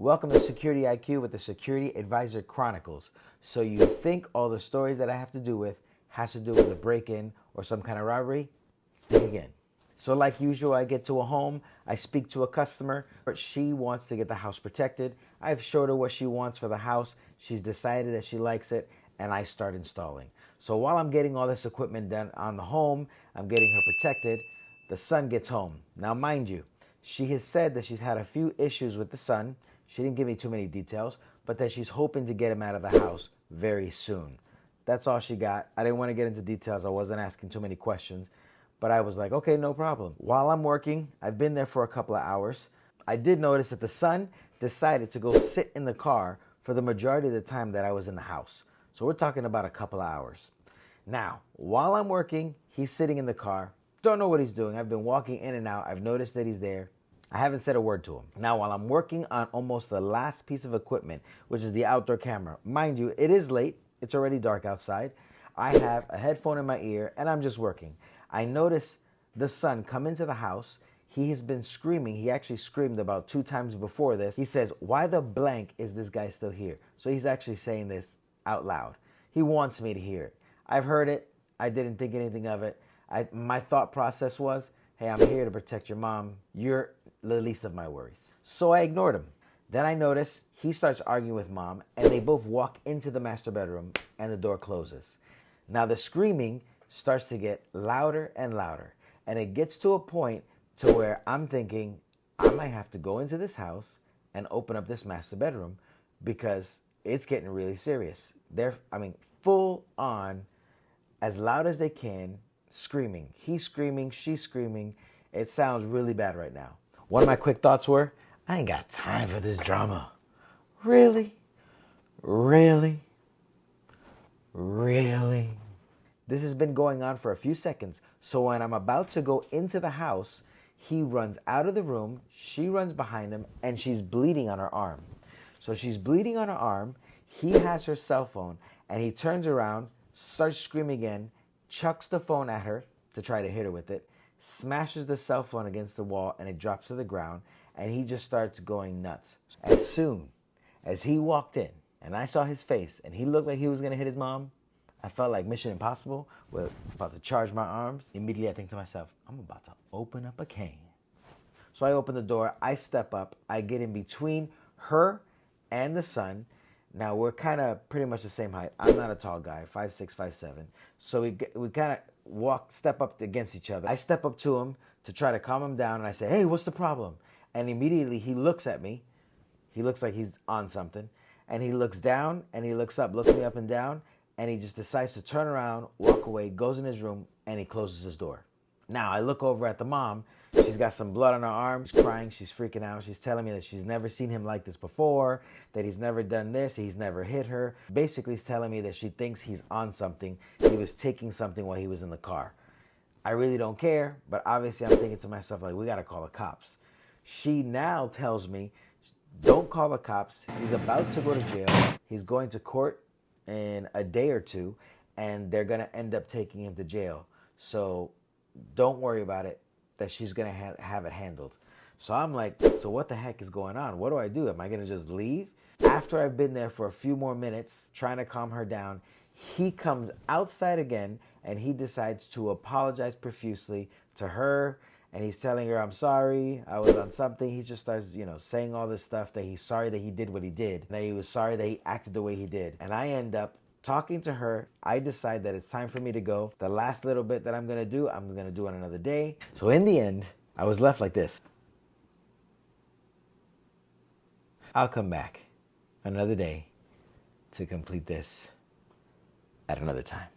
Welcome to Security IQ with the Security Advisor Chronicles. So you think all the stories that I have to do with has to do with a break-in or some kind of robbery? Think again. So like usual, I get to a home, I speak to a customer, she wants to get the house protected. I've showed her what she wants for the house, she's decided that she likes it, and I start installing. So while I'm getting all this equipment done on the home, I'm getting her protected, the son gets home. Now mind you, she has said that she's had a few issues with the son. She didn't give me too many details, but that she's hoping to get him out of the house very soon. That's all she got. I didn't want to get into details. I wasn't asking too many questions, but I was like, okay, no problem. While I'm working, I've been there for a couple of hours. I did notice that the son decided to go sit in the car for the majority of the time that I was in the house. So we're talking about a couple of hours. Now, while I'm working, he's sitting in the car. Don't know what he's doing. I've been walking in and out. I've noticed that he's there. I haven't said a word to him. Now, while I'm working on almost the last piece of equipment, which is the outdoor camera, mind you, it is late. It's already dark outside. I have a headphone in my ear and I'm just working. I notice the son come into the house. He has been screaming. He actually screamed about 2 times before this. He says, "Why the blank is this guy still here?" So he's actually saying this out loud. He wants me to hear it. I've heard it. I didn't think anything of it. My thought process was, hey, I'm here to protect your mom. You're the least of my worries. So I ignored him. Then I notice he starts arguing with mom and they both walk into the master bedroom and the door closes. Now the screaming starts to get louder and louder. And it gets to a point to where I'm thinking I might have to go into this house and open up this master bedroom because it's getting really serious. They're, full on, as loud as they can, screaming. He's screaming, she's screaming. It sounds really bad right now. One of my quick thoughts were, I ain't got time for this drama. Really? Really? Really? This has been going on for a few seconds. So when I'm about to go into the house, he runs out of the room, she runs behind him, and she's bleeding on her arm. So she's bleeding on her arm. He has her cell phone, and he turns around, starts screaming again, chucks the phone at her to try to hit her with it, smashes the cell phone against the wall, and it drops to the ground, and he just starts going nuts. As soon as he walked in, and I saw his face, and he looked like he was going to hit his mom, I felt like Mission Impossible, was about to charge my arms. Immediately I think to myself, I'm about to open up a can. So I open the door, I step up, I get in between her and the son. Now we're kind of pretty much the same height. I'm not a tall guy, 5'6", 5'7". So we kind of step up against each other. I step up to him to try to calm him down, and I say, "Hey, what's the problem?" And immediately he looks at me. He looks like he's on something. And he looks down, and he looks up, looks me up and down, and he just decides to turn around, walk away, goes in his room, and he closes his door. Now I look over at the mom. She's got some blood on her arm. She's crying. She's freaking out. She's telling me that she's never seen him like this before, that he's never done this, he's never hit her. Basically, he's telling me that she thinks he's on something. He was taking something while he was in the car. I really don't care, but obviously I'm thinking to myself, like, we got to call the cops. She now tells me, don't call the cops. He's about to go to jail. He's going to court in a day or two, and they're going to end up taking him to jail. So don't worry about it, that she's going to have it handled. So I'm like, so what the heck is going on? What do I do? Am I going to just leave? After I've been there for a few more minutes trying to calm her down, he comes outside again and he decides to apologize profusely to her. And he's telling her, I'm sorry, I was on something. He just starts, saying all this stuff that he's sorry that he did what he did, that he was sorry that he acted the way he did. And I end up talking to her. I decide that it's time for me to go. The last little bit that I'm going to do on another day. So in the end, I was left like this. I'll come back another day to complete this at another time.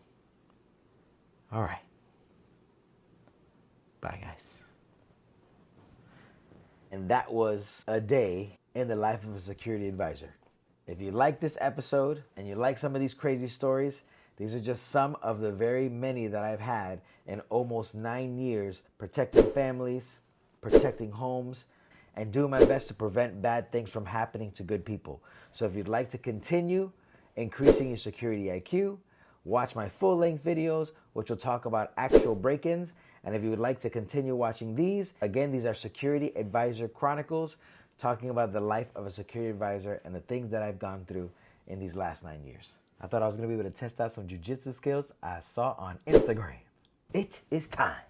All right. Bye, guys. And that was a day in the life of a security advisor. If you like this episode and you like some of these crazy stories, these are just some of the very many that I've had in almost 9 years protecting families, protecting homes, and doing my best to prevent bad things from happening to good people. So if you'd like to continue increasing your security IQ, watch my full-length videos, which will talk about actual break-ins. And if you would like to continue watching these, again, these are Security Advisor Chronicles, talking about the life of a security advisor and the things that I've gone through in these last 9 years. I thought I was going to be able to test out some jiu-jitsu skills I saw on Instagram. It is time.